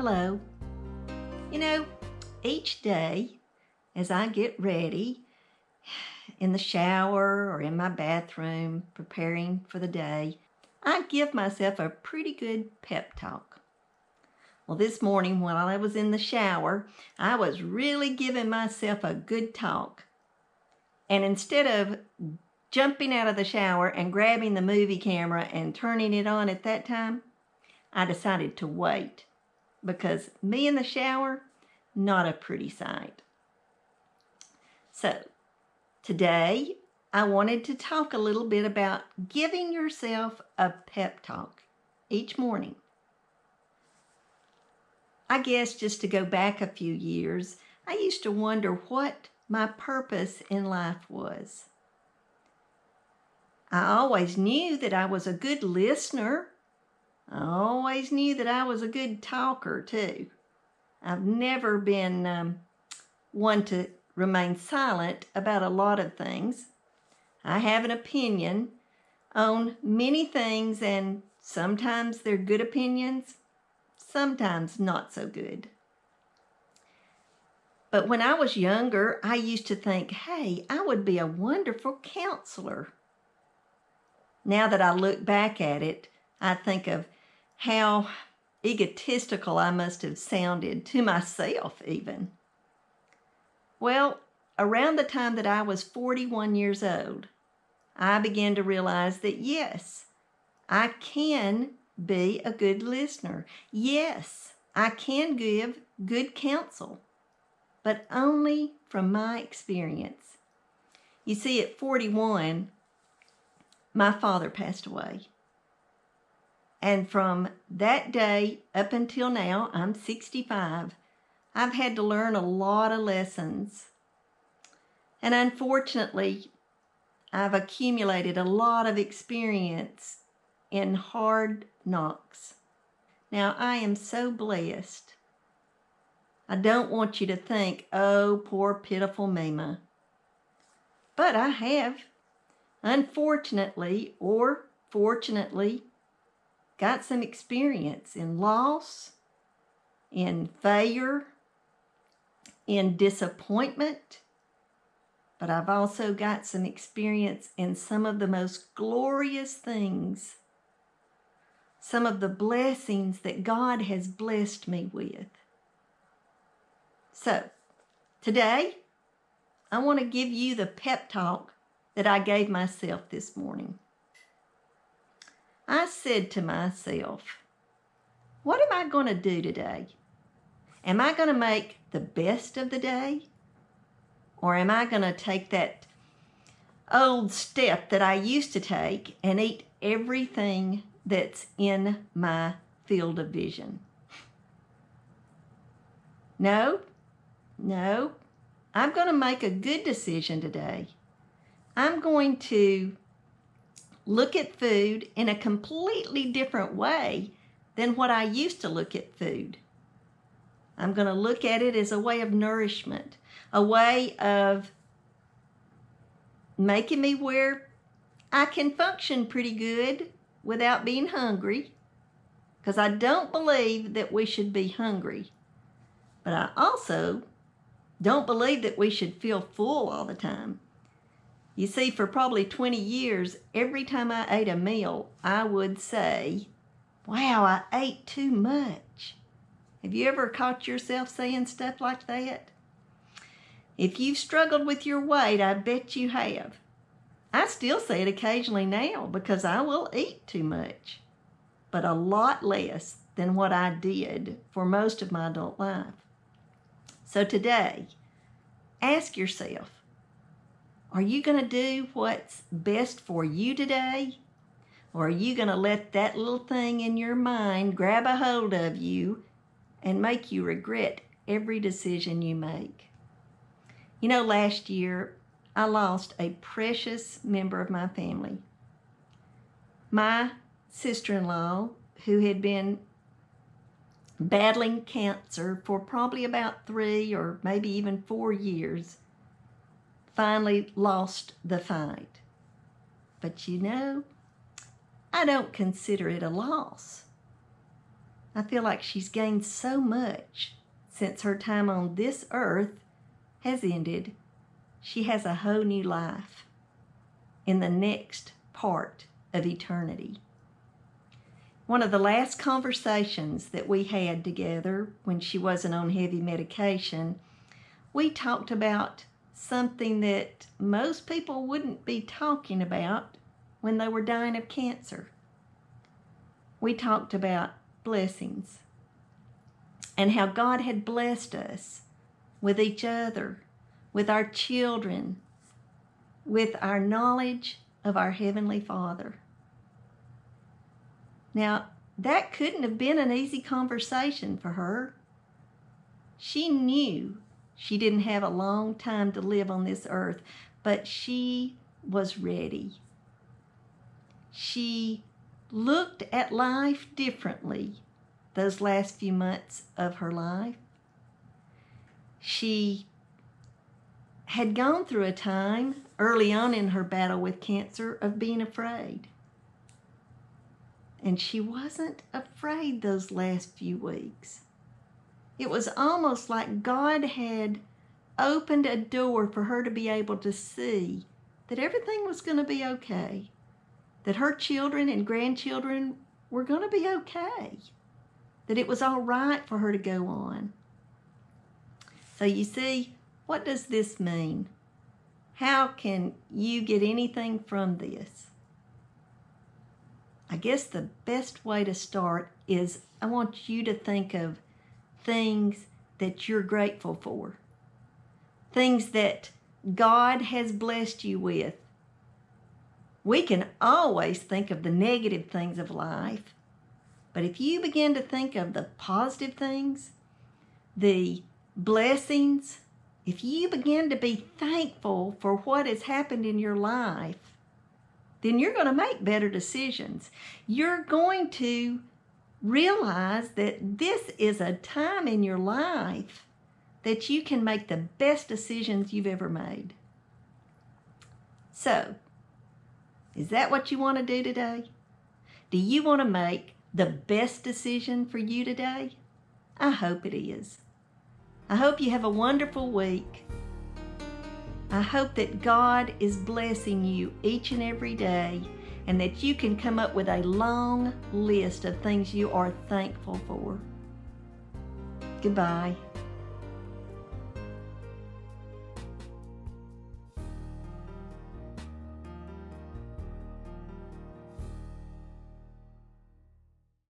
Hello. Each day as I get ready in the shower or in my bathroom preparing for the day, I give myself a pretty good pep talk. Well, this morning while I was in the shower, I was really giving myself a good talk. And instead of jumping out of the shower and grabbing the movie camera and turning it on at that time, I decided to wait, because me in the shower, not a pretty sight. So today I wanted to talk a little bit about giving yourself a pep talk each morning. I guess just to go back a few years, I used to wonder what my purpose in life was. I always knew that I was a good listener. I always knew that I was a good talker too. I've never been one to remain silent about a lot of things. I have an opinion on many things, and sometimes they're good opinions, sometimes not so good. But when I was younger, I used to think, hey, I would be a wonderful counselor. Now that I look back at it, I think of how egotistical I must have sounded to myself even. Well, around the time that I was 41 years old, I began to realize that yes, I can be a good listener. Yes, I can give good counsel, but only from my experience. You see, at 41, my father passed away. And from that day up until now, I'm 65, I've had to learn a lot of lessons. And unfortunately, I've accumulated a lot of experience in hard knocks. Now, I am so blessed. I don't want you to think, oh, poor pitiful Mima. But I have, unfortunately or fortunately, got some experience in loss, in failure, in disappointment, but I've also got some experience in some of the most glorious things, some of the blessings that God has blessed me with. So, today, I want to give you the pep talk that I gave myself this morning. I said to myself, what am I going to do today? Am I going to make the best of the day? Or am I going to take that old step that I used to take and eat everything that's in my field of vision? No. I'm going to make a good decision today. I'm going to look at food in a completely different way than what I used to look at food. I'm going to look at it as a way of nourishment, a way of making me where I can function pretty good without being hungry, because I don't believe that we should be hungry. But I also don't believe that we should feel full all the time. You see, for probably 20 years, every time I ate a meal, I would say, wow, I ate too much. Have you ever caught yourself saying stuff like that? If you've struggled with your weight, I bet you have. I still say it occasionally now because I will eat too much, but a lot less than what I did for most of my adult life. So today, ask yourself, are you going to do what's best for you today? Or are you going to let that little thing in your mind grab a hold of you and make you regret every decision you make? Last year, I lost a precious member of my family. My sister-in-law, who had been battling cancer for probably about 3 or maybe even 4 years, finally lost the fight. But I don't consider it a loss. I feel like she's gained so much since her time on this earth has ended. She has a whole new life in the next part of eternity. One of the last conversations that we had together when she wasn't on heavy medication, we talked about something that most people wouldn't be talking about when they were dying of cancer. We talked about blessings and how God had blessed us with each other, with our children, with our knowledge of our Heavenly Father. Now, that couldn't have been an easy conversation for her. She knew she didn't have a long time to live on this earth, but she was ready. She looked at life differently those last few months of her life. She had gone through a time early on in her battle with cancer of being afraid. And she wasn't afraid those last few weeks. It was almost like God had opened a door for her to be able to see that everything was going to be okay, that her children and grandchildren were going to be okay, that it was all right for her to go on. So you see, what does this mean? How can you get anything from this? I guess the best way to start is I want you to think of things that you're grateful for, things that God has blessed you with. We can always think of the negative things of life, but if you begin to think of the positive things, the blessings, if you begin to be thankful for what has happened in your life, then you're going to make better decisions. You're going to realize that this is a time in your life that you can make the best decisions you've ever made. So, is that what you want to do today? Do you want to make the best decision for you today? I hope it is. I hope you have a wonderful week. I hope that God is blessing you each and every day and that you can come up with a long list of things you are thankful for. Goodbye.